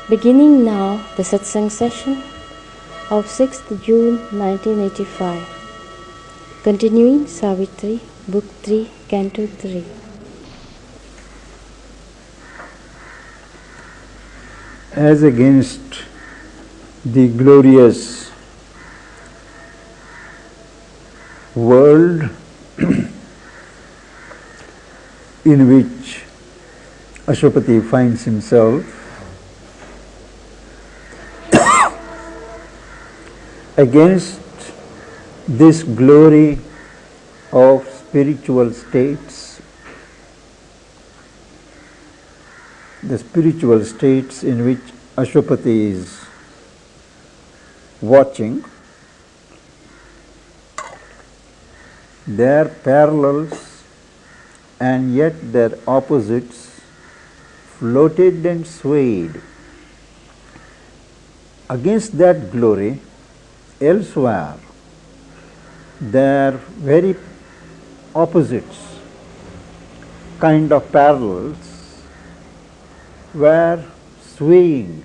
Beginning now the Satsang session of 6th June 1985. Continuing Savitri, Book 3, Canto 3. As against the glorious world in which Ashwapati finds himself, against this glory of spiritual states, the spiritual states in which Ashwapati is watching, their parallels and yet their opposites floated and swayed. Against that glory, elsewhere, their very opposites, kind of parallels, were swaying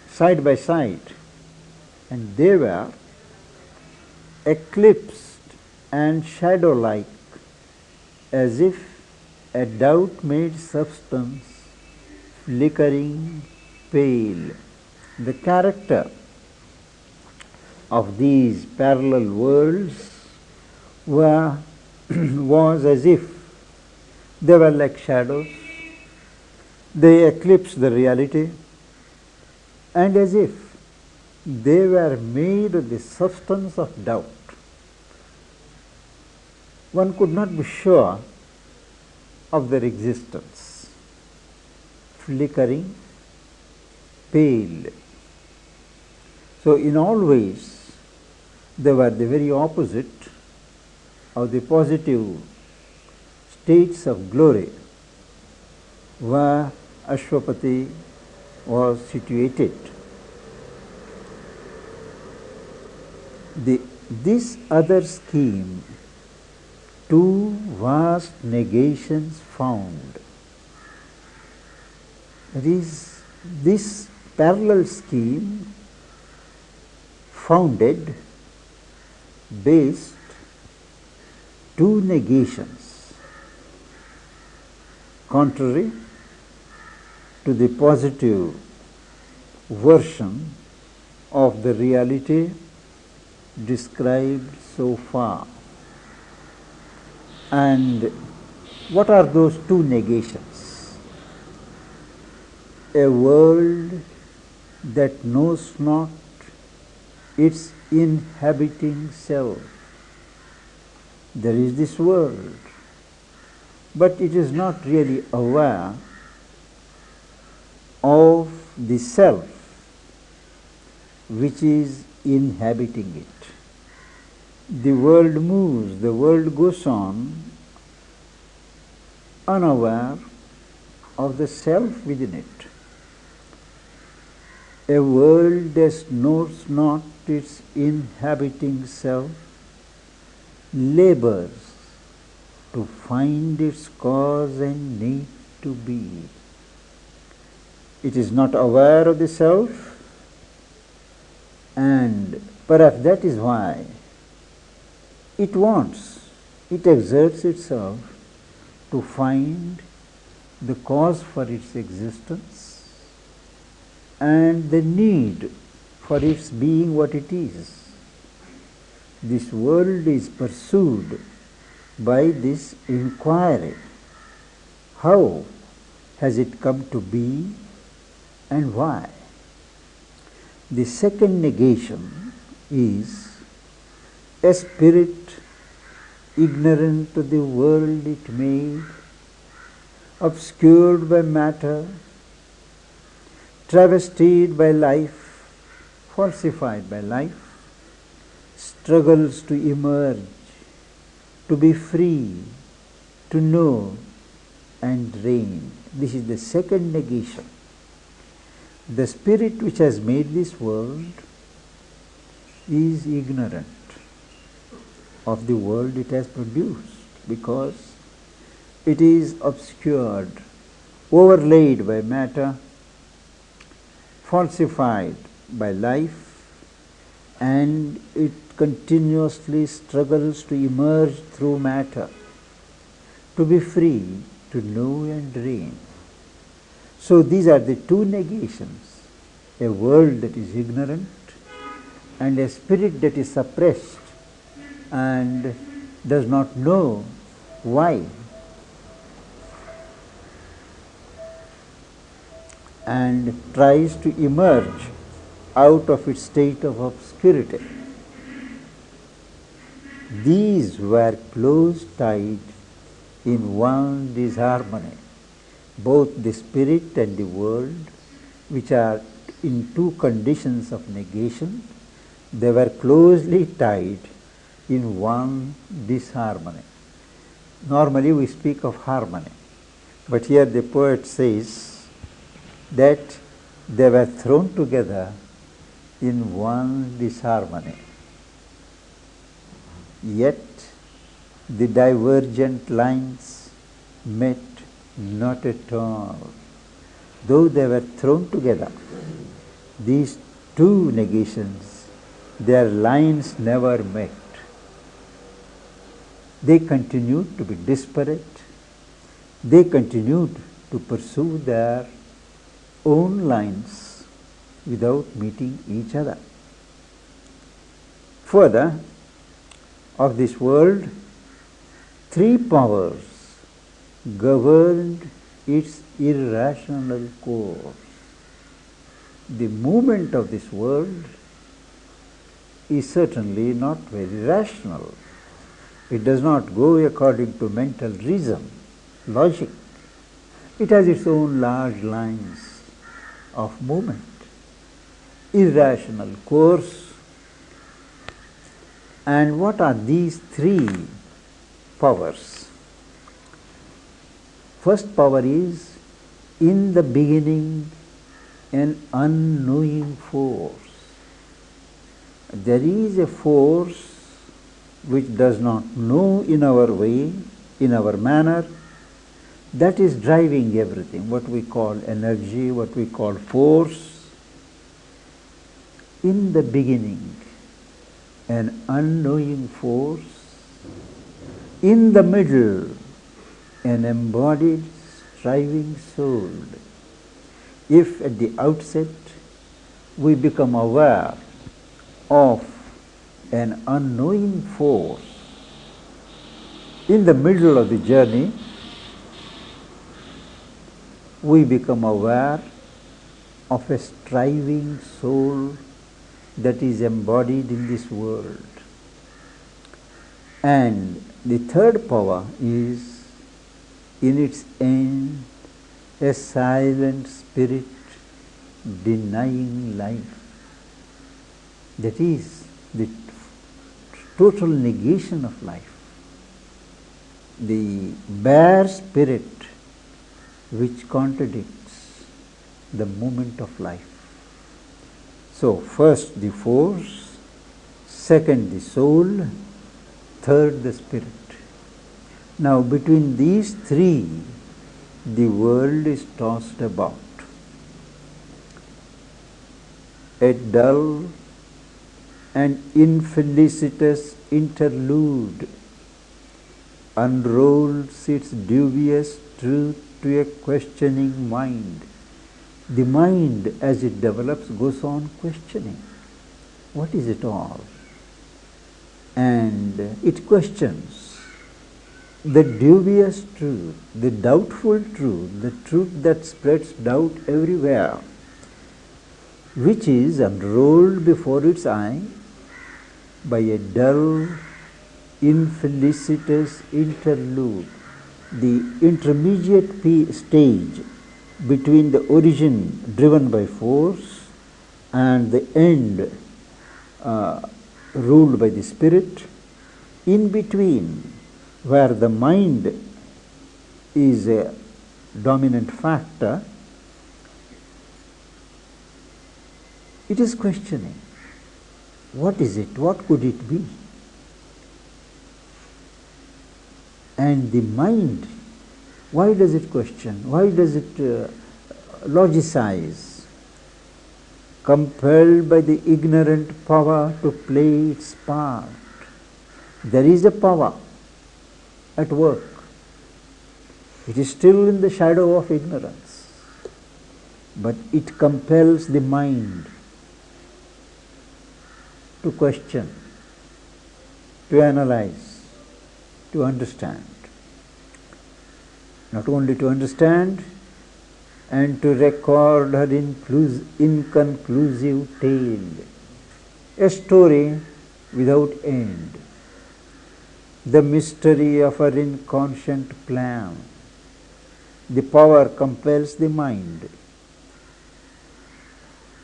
side by side, and they were eclipsed and shadow-like, as if a doubt-made substance, flickering, pale. The character of these parallel worlds was as if they were like shadows. They eclipsed the reality, and as if they were made of the substance of doubt. One could not be sure of their existence. Flickering, pale. So in all ways, they were the very opposite of the positive states of glory where Ashwapati was situated. This other scheme, two vast negations found. That is, this parallel scheme founded, based two negations, contrary to the positive version of the reality described so far. And what are those two negations? A world that knows not its inhabiting self. There is this world, but it is not really aware of the self which is inhabiting it. The world moves, the world goes on, unaware of the self within it. A world that knows not its inhabiting self labors to find its cause and need to be. It is not aware of the self, and perhaps that is why it exerts itself to find the cause for its existence and the need for its being what it is. This world is pursued by this inquiry. How has it come to be and why? The second negation is a spirit ignorant of the world it made, obscured by matter, travestied by life, falsified by life, struggles to emerge, to be free, to know and reign. This is the second negation. The spirit which has made this world is ignorant of the world it has produced, because it is obscured overlaid by matter, falsified by life, and it continuously struggles to emerge through matter, to be free, to know and dream. So these are the two negations: a world that is ignorant and a spirit that is suppressed and does not know why, and tries to emerge out of its state of obscurity. These were close tied in one disharmony, both the spirit and the world, which are in two conditions of negation. They were closely tied in one disharmony. Normally we speak of harmony, but here the poet says that they were thrown together in one disharmony. Yet the divergent lines met not at all. Though they were thrown together, these two negations, their lines never met. They continued to be disparate. They continued to pursue their own lines without meeting each other. Further, of this world, three powers governed its irrational course. The movement of this world is certainly not very rational. It does not go according to mental reason, logic. It has its own large lines of movement. Irrational course. And what are these three powers? First power is, in the beginning, an unknowing force. There is a force which does not know in our way, in our manner, that is driving everything, what we call energy, what we call force. In the beginning, an unknowing force. In the middle, an embodied, striving soul. If at the outset we become aware of an unknowing force, in the middle of the journey, we become aware of a striving soul that is embodied in this world. And the third power is, in its end, a silent spirit denying life. That is the total negation of life. The bare spirit which contradicts the movement of life. So, first the force, second the soul, third the spirit. Now, between these three, the world is tossed about. A dull and infelicitous interlude unrolls its dubious truth to a questioning mind. The mind, as it develops, goes on questioning. What is it all? And it questions the dubious truth, the doubtful truth, the truth that spreads doubt everywhere, which is unrolled before its eye by a dull, infelicitous interlude, the intermediate stage between the origin driven by force and the end ruled by the spirit. In between, where the mind is a dominant factor, it is questioning. What is it? What could it be? And the mind Why does it question? Why does it logicize? Compelled by the ignorant power to play its part. There is a power at work. It is still in the shadow of ignorance, but it compels the mind to question, to analyze, to understand. Not only to understand, and to record her inconclusive tale, a story without end, the mystery of her inconscient plan. The power compels the mind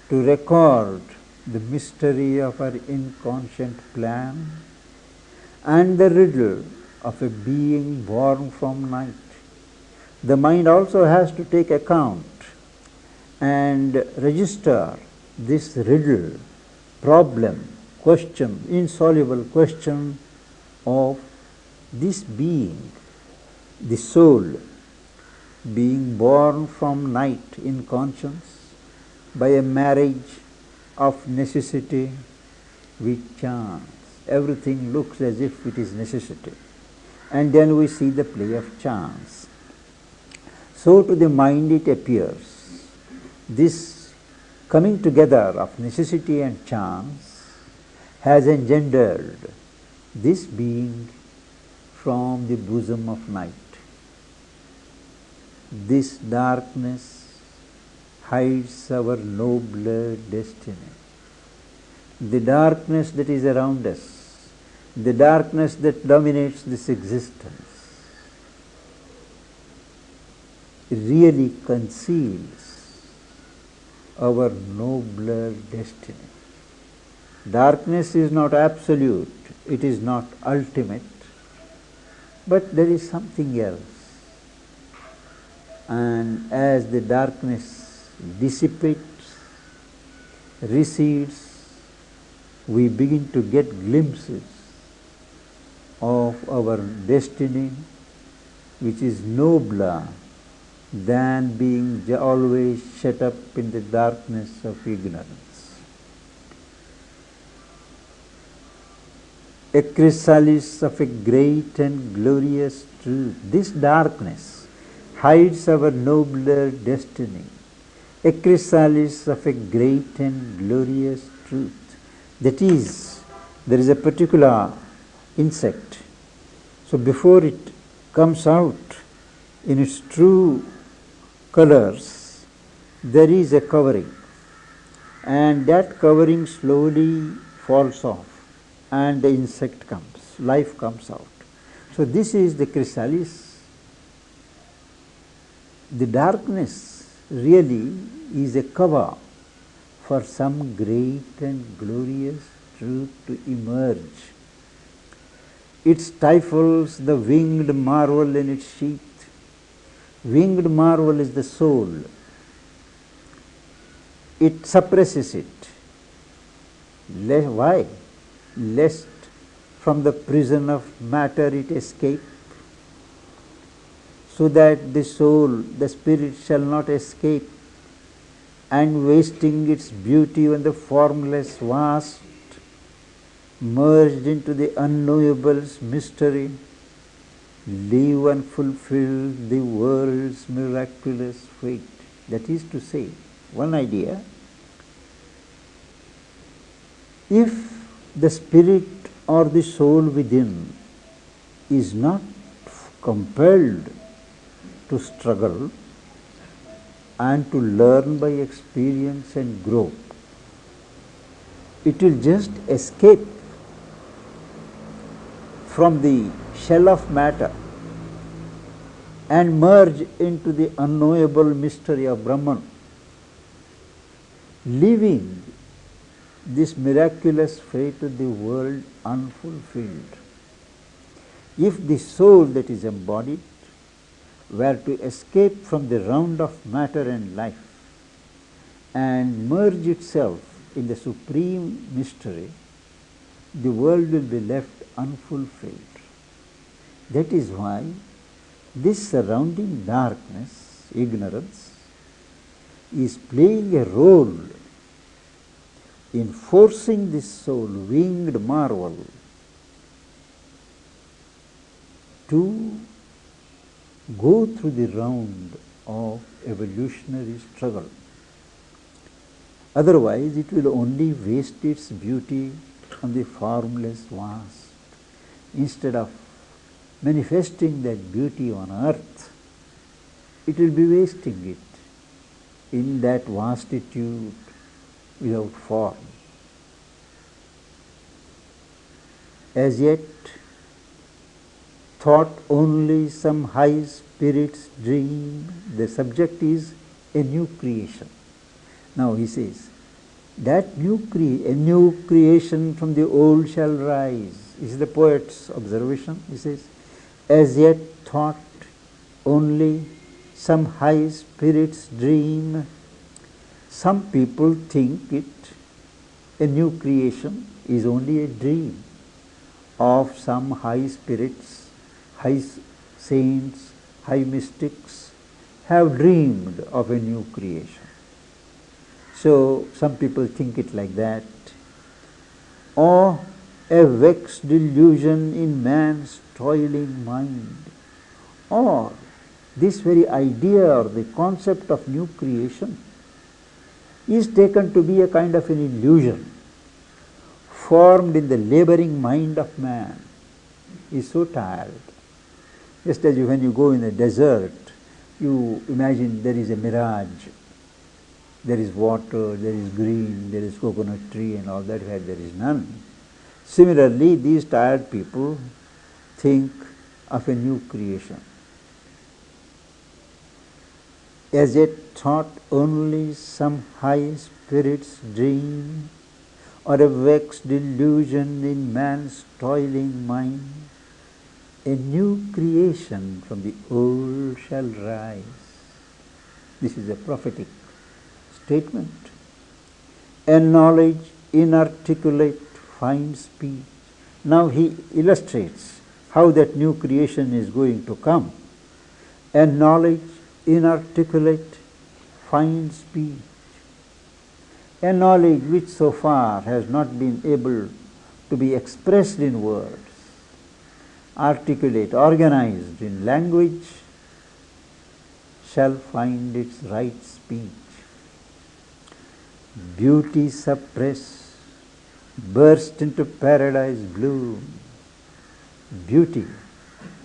to record the mystery of her inconscient plan and the riddle of a being born from night. The mind also has to take account and register this riddle, problem, question, insoluble question of this being, the soul, being born from night in conscience by a marriage of necessity with chance. Everything looks as if it is necessity, and then we see the play of chance. So to the mind it appears, this coming together of necessity and chance has engendered this being from the bosom of night. This darkness hides our nobler destiny. The darkness that is around us, the darkness that dominates this existence, really conceals our nobler destiny. Darkness is not absolute, it is not ultimate, but there is something else. And as the darkness dissipates, recedes, we begin to get glimpses of our destiny, which is nobler than being always shut up in the darkness of ignorance. A chrysalis of a great and glorious truth. This darkness hides our nobler destiny. A chrysalis of a great and glorious truth. That is, there is a particular insect. So before it comes out in its true colors, there is a covering, and that covering slowly falls off and the insect comes, life comes out. So this is the chrysalis. The darkness really is a cover for some great and glorious truth to emerge. It stifles the winged marvel in its sheath. Winged marvel is the soul. It suppresses it. Why? Lest from the prison of matter it escape, so that the soul, the spirit shall not escape, and wasting its beauty on the formless vast, merged into the unknowable's mystery, live and fulfill the world's miraculous fate. That is to say, one idea, if the spirit or the soul within is not compelled to struggle and to learn by experience and grow, it will just escape from the shell of matter and merge into the unknowable mystery of Brahman, leaving this miraculous fate of the world unfulfilled. If the soul that is embodied were to escape from the round of matter and life and merge itself in the supreme mystery, the world will be left unfulfilled. That is why this surrounding darkness, ignorance, is playing a role in forcing this soul, winged marvel, to go through the round of evolutionary struggle. Otherwise, it will only waste its beauty on the formless vast. Instead of manifesting that beauty on earth, it will be wasting it in that vastitude without form. As yet, thought only some high spirit's dream. The subject is a new creation. Now he says, that a new creation from the old shall rise. This is the poet's observation. He says, as yet thought only some high spirit's dream. Some people think it, a new creation, is only a dream of some high spirits, high saints, high mystics have dreamed of a new creation. So some people think it like that. Or a vexed delusion in man's toiling mind. Or this very idea or the concept of new creation is taken to be a kind of an illusion formed in the laboring mind of man. He is so tired. Just as when you go in a desert, you imagine there is a mirage. There is water, there is green, there is coconut tree and all that, where there is none. Similarly, these tired people think of a new creation. As yet thought only some high spirit's dream, or a vexed delusion in man's toiling mind, a new creation from the old shall rise. This is a prophetic statement. A knowledge inarticulate finds speech. Now he illustrates how that new creation is going to come. A knowledge inarticulate finds speech. A knowledge which so far has not been able to be expressed in words, articulate, organized in language, shall find its right speech. Beauty suppressed, burst into paradise bloom. Beauty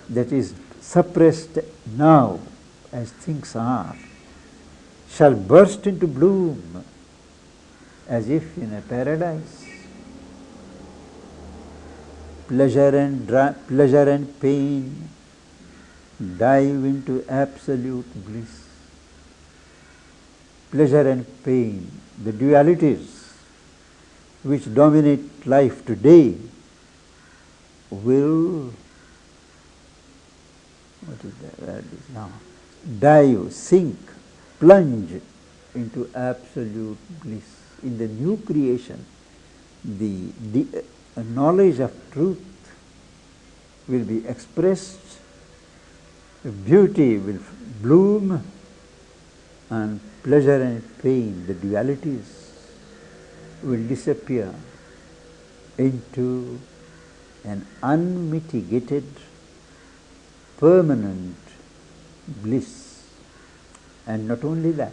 that is suppressed now as things are shall burst into bloom as if in a paradise. Pleasure and pain dive into absolute bliss. Pleasure and pain, the dualities which dominate life today, will, what is that? Where it is now? Dive, sink, plunge into absolute bliss. In the new creation, the knowledge of truth will be expressed, beauty will bloom, and pleasure and pain, the dualities, will disappear into an unmitigated, permanent bliss. And not only that,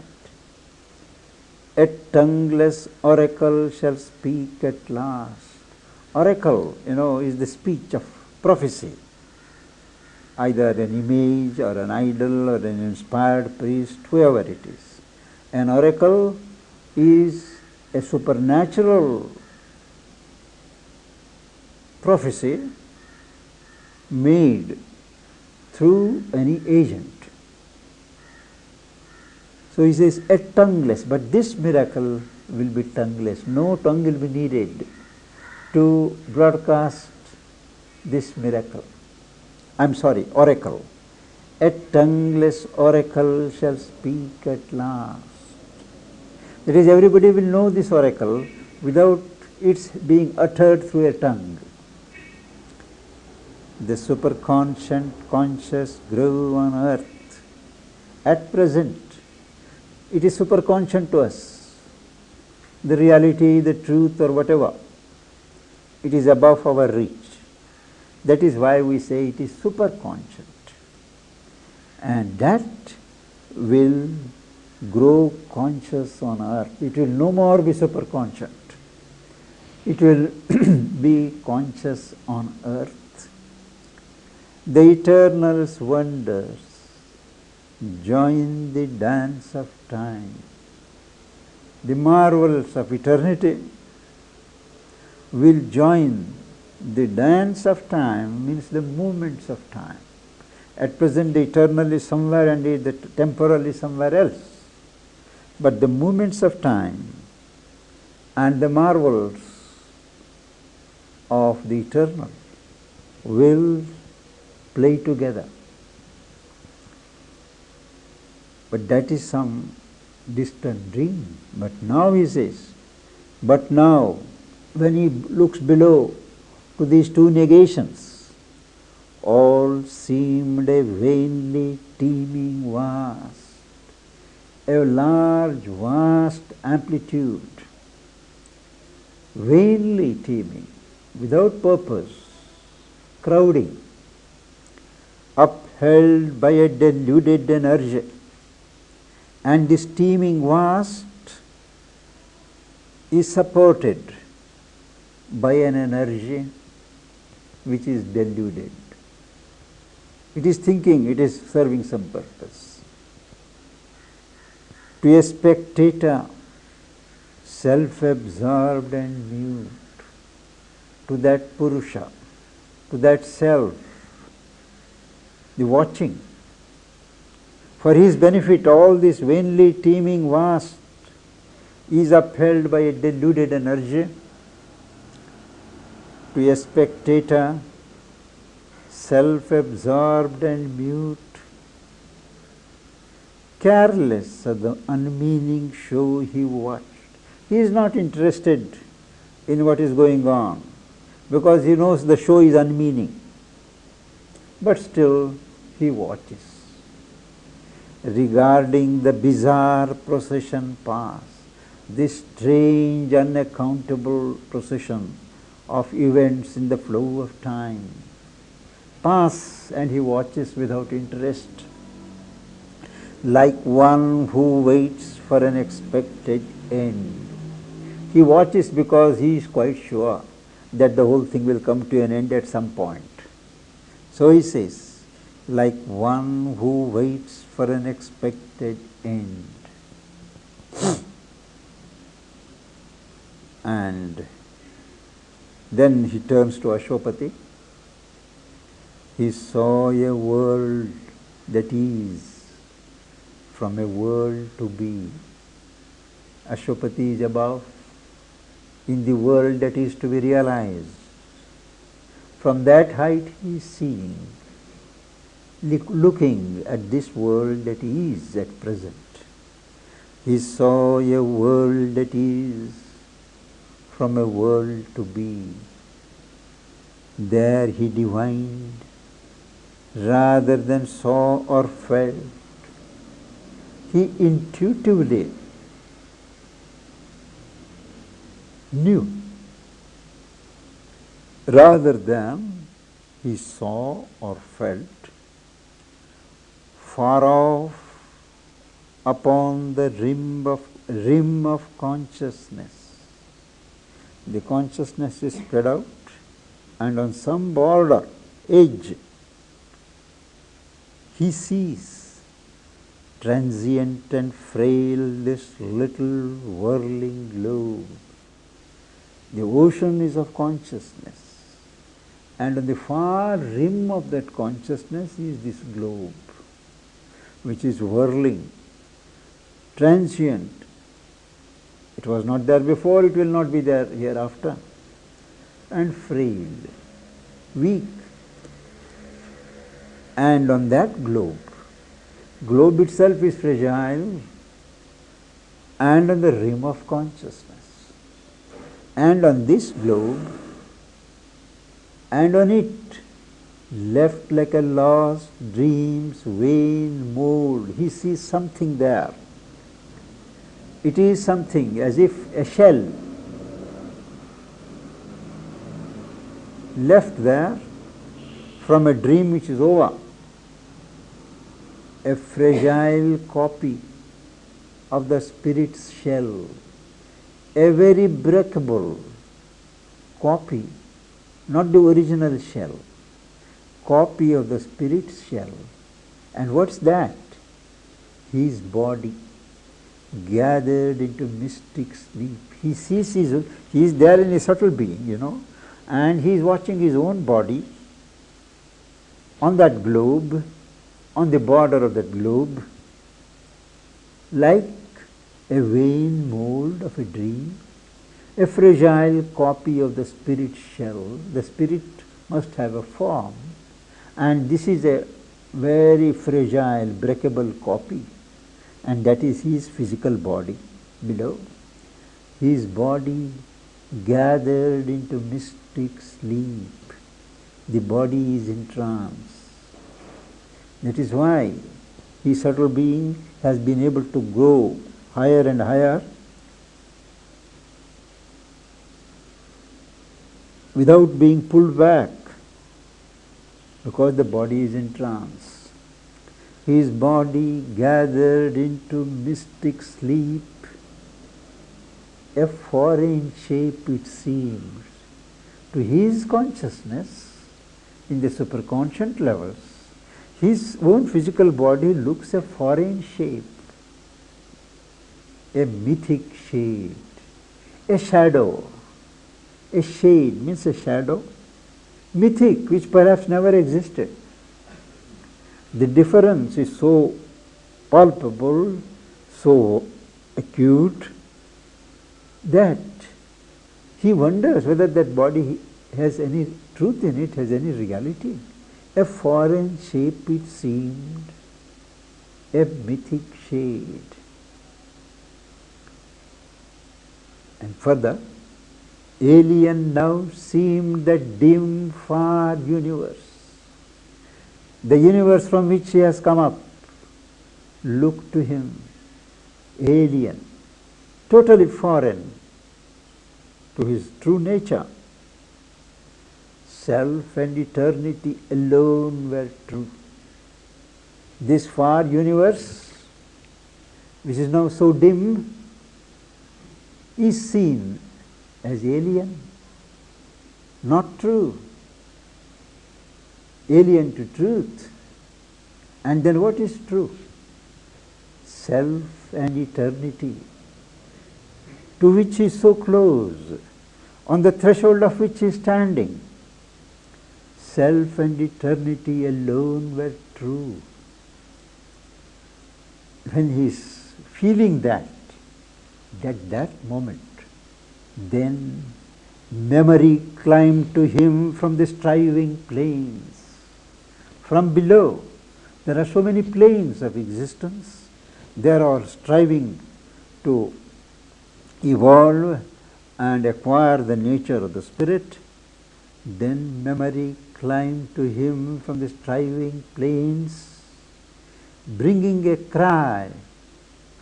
a tongueless oracle shall speak at last. Oracle, is the speech of prophecy. Either an image or an idol or an inspired priest, whoever it is. An oracle is a supernatural prophecy made through any agent. So he says, a tongueless, but this miracle will be tongueless. No tongue will be needed to broadcast this miracle. Oracle. A tongueless oracle shall speak at last. That is, everybody will know this oracle without its being uttered through a tongue. the superconscious conscious grow on earth. At present, it is superconscious to us. The reality, the truth or whatever, it is above our reach. That is why we say it is superconscious. And that will grow conscious on earth. It will no more be superconscious. It will be conscious on earth. The eternal's wonders join the dance of time. The marvels of eternity will join the dance of time, means the movements of time. At present the eternal is somewhere and the temporal is somewhere else. But the movements of time and the marvels of the eternal will play together. But that is some distant dream. But now he says, but now when he looks below to these two negations, all seemed a vainly teeming vast, a large, vast amplitude, vainly teeming, without purpose, crowding, upheld by a deluded energy. And this teeming vast is supported by an energy which is deluded. It is thinking it is serving some purpose. To a spectator, self-absorbed and mute, to that Purusha, to that self, the watching, for his benefit all this vainly teeming vast is upheld by a deluded energy. To a spectator, self-absorbed and mute, careless of the unmeaning show he watched. He is not interested in what is going on because he knows the show is unmeaning. But still he watches, regarding the bizarre procession pass, this strange, unaccountable procession of events in the flow of time pass, and he watches without interest, like one who waits for an expected end. He watches because he is quite sure that the whole thing will come to an end at some point. So he says, like one who waits for an expected end. And then he turns to Ashwapati. He saw a world that is from a world to be. Ashwapati is above, in the world that is to be realized. From that height he is seeing, looking at this world that is at present. He saw a world that is from a world to be. There he divined, rather than saw or felt. He intuitively knew, rather than he saw or felt, far off upon the rim of consciousness. The consciousness is spread out, and on some border, edge, he sees transient and frail this little whirling globe. The ocean is of consciousness, and on the far rim of that consciousness is this globe, which is whirling, transient. It was not there before, it will not be there hereafter, and frail, weak. And on that globe itself is fragile, and on the rim of consciousness. And on this globe, and on it, left like a lost dream's vain mold. He sees something there. It is something as if a shell left there from a dream which is over, a fragile copy of the spirit's shell, a very breakable copy, not the original shell, copy of the spirit's shell. And what's that? His body gathered into mystic sleep. He sees he is there in a subtle being, and he is watching his own body on that globe, on the border of that globe, like a vain mold of a dream, a fragile copy of the spirit's shell. The spirit must have a form, and this is a very fragile, breakable copy, and that is his physical body below. His body gathered into mystic sleep. The body is in trance. That is why his subtle being has been able to grow higher and higher without being pulled back, because the body is in trance. His body gathered into mystic sleep, a foreign shape it seems. To his consciousness, in the superconscient levels, his own physical body looks a foreign shape, a mythic shade, a shadow. A shade means a shadow, mythic, which perhaps never existed. The difference is so palpable, so acute, that he wonders whether that body has any truth in it, has any reality. A foreign shape it seemed, a mythic shade. And further, alien now seemed that dim, far universe. The universe from which he has come up looked to him alien, totally foreign to his true nature. Self and eternity alone were true. This far universe, which is now so dim, is seen as alien, not true, alien to truth. And then what is true? Self and eternity, to which he is so close, on the threshold of which he is standing. Self and eternity alone were true. When he is feeling that, at that moment, then memory climbed to him from the striving planes. From below, there are so many planes of existence. They are striving to evolve and acquire the nature of the spirit. Then memory climbed to him from the striving planes, bringing a cry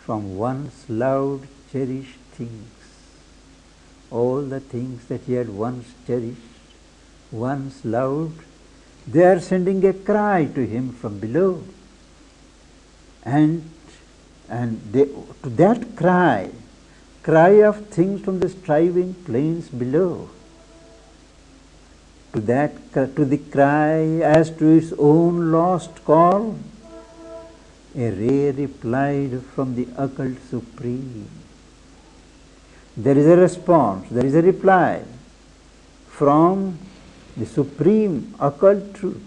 from once loved, cherished things. All the things that he had once cherished, once loved, they are sending a cry to him from below. And to that cry of things from the striving planes below, to the cry as to its own lost call, a ray replied from the occult supreme. There is a response, there is a reply from the supreme occult truth.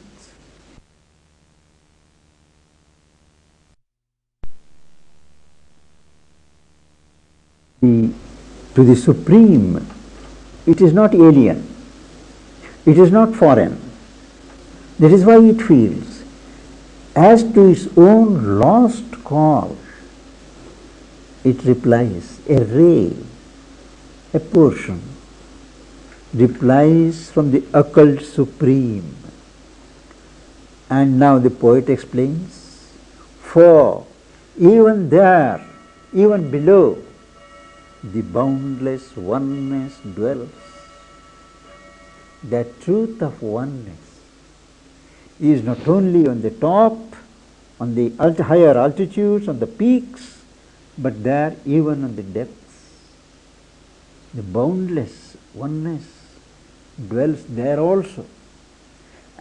To the supreme, it is not alien, it is not foreign. That is why it feels as to its own lost call. It replies, a ray, a portion, replies from the occult supreme. And now the poet explains, for even there, even below, the boundless oneness dwells. That truth of oneness is not only on the top, on the higher altitudes, on the peaks, but there even on the depths. The boundless oneness dwells there also.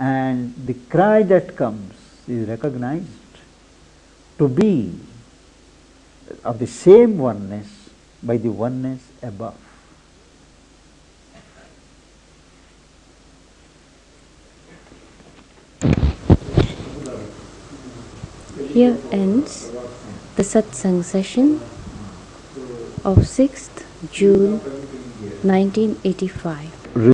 And the cry that comes is recognized to be of the same oneness by the oneness above. Here ends the Satsang session of 6th June 1985.